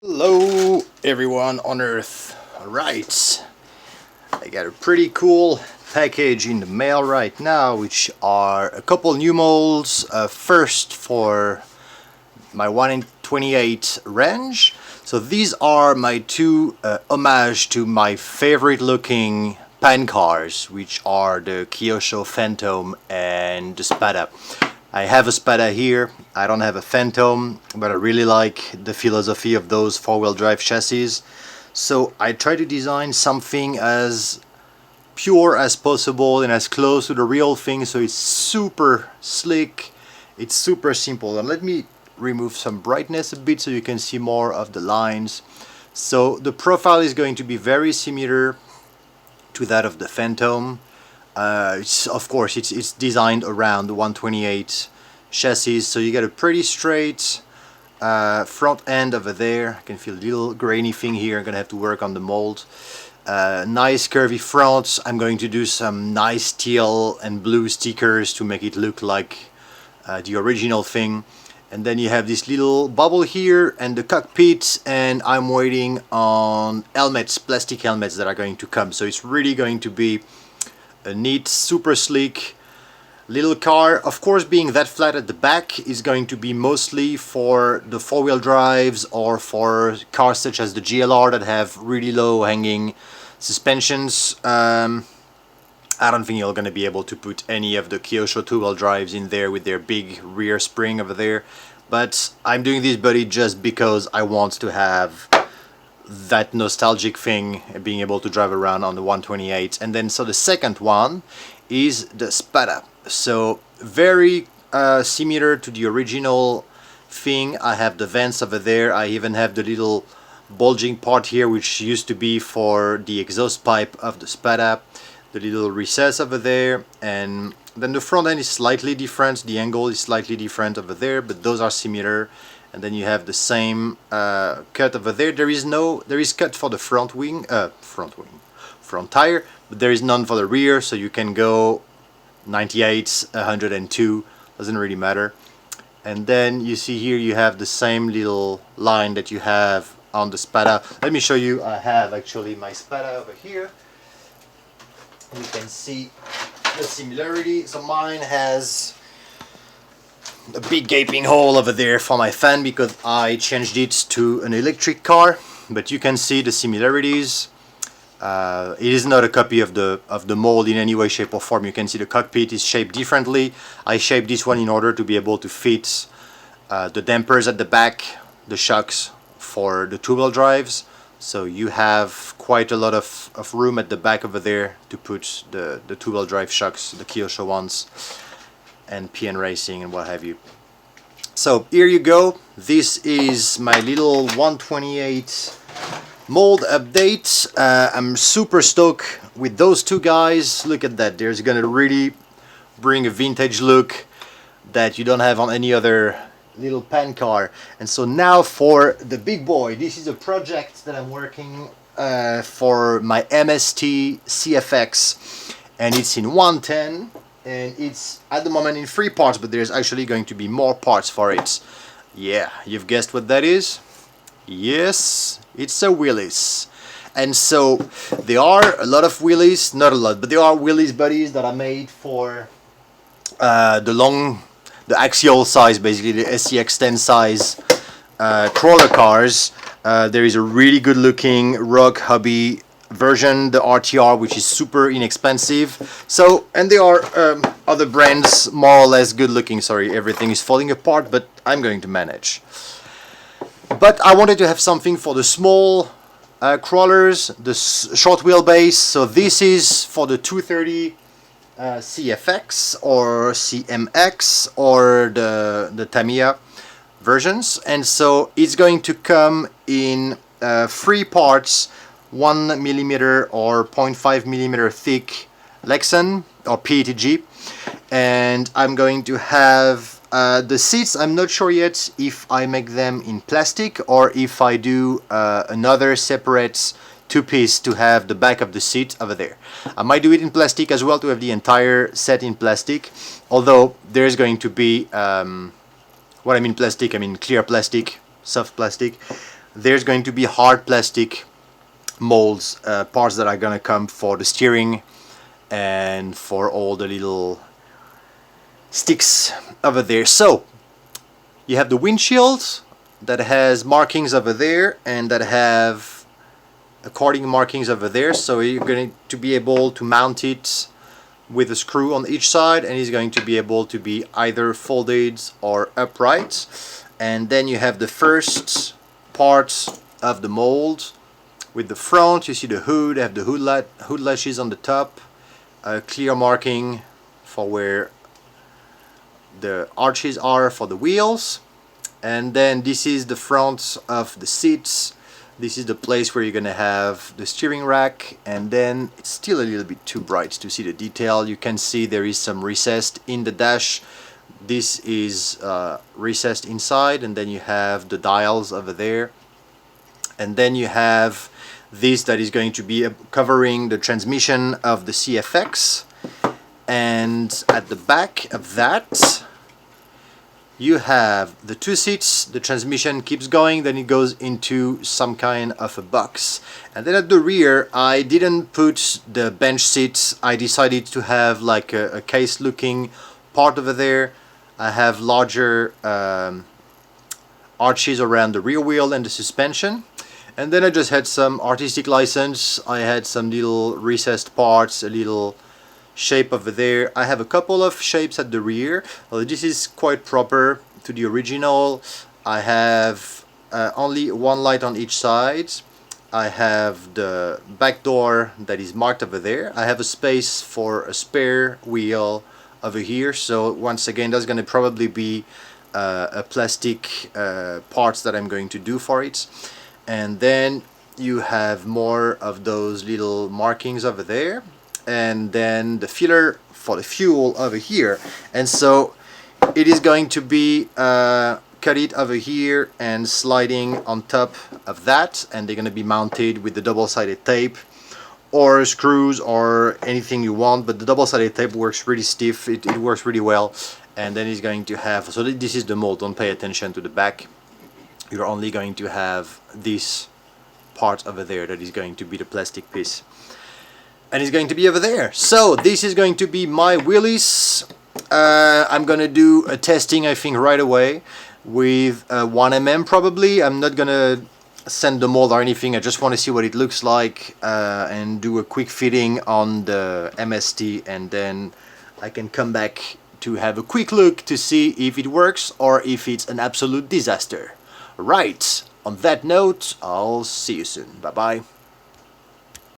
Hello everyone on Earth. Alright, I got a pretty cool package in the mail right now, which are a couple new molds. First for my 1 in 28 range. So these are my two homage to my favorite looking pan cars, which are the Kyosho Phantom and the Spada. I have a Spada here, I don't have a Phantom, but I really like the philosophy of those four-wheel drive chassis. So I try to design something as pure as possible and as close to the real thing, so it's super slick, it's super simple. And let me remove some brightness a bit so you can see more of the lines. So the profile is going to be very similar to that of the Phantom. Of course it's designed around the 128 chassis, so you get a pretty straight front end over there. I can feel a little grainy thing here. I'm gonna have to work on the mold. Nice curvy front. I'm going to do some nice teal and blue stickers to make it look like the original thing. And then you have this little bubble here and the cockpit, and I'm waiting on helmets, plastic helmets that are going to come. So it's really going to be a neat, super sleek little car. Of course, being that flat at the back is going to be mostly for the four-wheel drives or for cars such as the GLR that have really low hanging suspensions. I don't think you're going to be able to put any of the Kyosho two-wheel drives in there with their big rear spring over there, but I'm doing this buddy just because I want to have that nostalgic thing, being able to drive around on the 128. And then so the second one is the Spada. So very similar to the original thing. I have the vents over there. I even have the little bulging part here, which used to be for the exhaust pipe of the Spada. The little recess over there, and then the front end is slightly different. The angle is slightly different over there, but those are similar. And then you have the same cut over there. There is cut for the front tire, but there is none for the rear. So you can go 98, 102, doesn't really matter. And then you see here you have the same little line that you have on the Spada. Let me show you. I have actually my Spada over here. You can see the similarity. So mine has a big gaping hole over there for my fan because I changed it to an electric car, but you can see the similarities. It is not a copy of the mold in any way, shape or form. You can see the cockpit is shaped differently. I shaped this one in order to be able to fit the dampers at the back, the shocks for the two-wheel drives. So you have quite a lot of room at the back over there to put the two-wheel drive shocks, the Kyosho ones, and SDRacing and what have you. So here you go. This is my little 128 mold update. I'm super stoked with those two guys. Look at that. There's gonna really bring a vintage look that you don't have on any other little pan car. And so now for the big boy. This is a project that I'm working for my MST CFX, and it's in 110, and it's at the moment in 3 parts, but there's actually going to be more parts for it. Yeah, you've guessed what that is. Yes, it's a wheelies. And so there are a lot of wheelies, not a lot, but there are wheelies buddies that are made for the axial size, basically the SCX10 size crawler cars. There is a really good looking Rock Hobby version, the RTR, which is super inexpensive. So, and there are other brands more or less good looking. Sorry, everything is falling apart, but I'm going to manage. But I wanted to have something for the small crawlers, the short wheelbase. So this is for the 230 CFX or CMX or the Tamiya versions, and so it's going to come in 3 parts, 1mm or 0.5mm thick Lexan or PETG, and I'm going to have the seats. I'm not sure yet if I make them in plastic or if I do another separate 2-piece to have the back of the seat over there. I might do it in plastic as well to have the entire set in plastic, although there's going to be what I mean plastic, I mean clear plastic, soft plastic. there's going to be hard plastic molds, parts that are gonna come for the steering and for all the little sticks over there. So you have the windshield that has markings over there and that have according markings over there, so you're going to be able to mount it with a screw on each side, and it's going to be able to be either folded or upright. And then you have the first part of the mold with the front. You see the hood, have the hood latches on the top, a clear marking for where the arches are for the wheels. And then this is the front of the seats. This is the place where you're gonna have the steering rack, and then it's still a little bit too bright to see the detail. You can see there is some recessed in the dash. This is recessed inside, and then you have the dials over there. And then you have this that is going to be covering the transmission of the CFX. And at the back of that, you have the two seats. The transmission keeps going, then it goes into some kind of a box. And then at the rear, I didn't put the bench seats. I decided to have like a case looking part over there. I have larger arches around the rear wheel and the suspension. And then I just had some artistic license. I had some little recessed parts, a little shape over there. I have a couple of shapes at the rear. This is quite proper to the original. I have only one light on each side. I have the back door that is marked over there. I have a space for a spare wheel over here. So once again, that's going to probably be a plastic parts that I'm going to do for it. And then you have more of those little markings over there, and then the filler for the fuel over here. And so it is going to be cut it over here and sliding on top of that, and they're going to be mounted with the double-sided tape or screws or anything you want, but the double-sided tape works really stiff. It works really well. And then it's going to have, so this is the mold. Don't pay attention to the back. You're only going to have this part over there that is going to be the plastic piece, and it's going to be over there. So this is going to be my wheelies. I'm gonna do a testing, I think, right away with 1mm probably. I'm not gonna send the mold or anything. I just want to see what it looks like and do a quick fitting on the MST, and then I can come back to have a quick look to see if it works or if it's an absolute disaster. Right, on that note, I'll see you soon. Bye bye.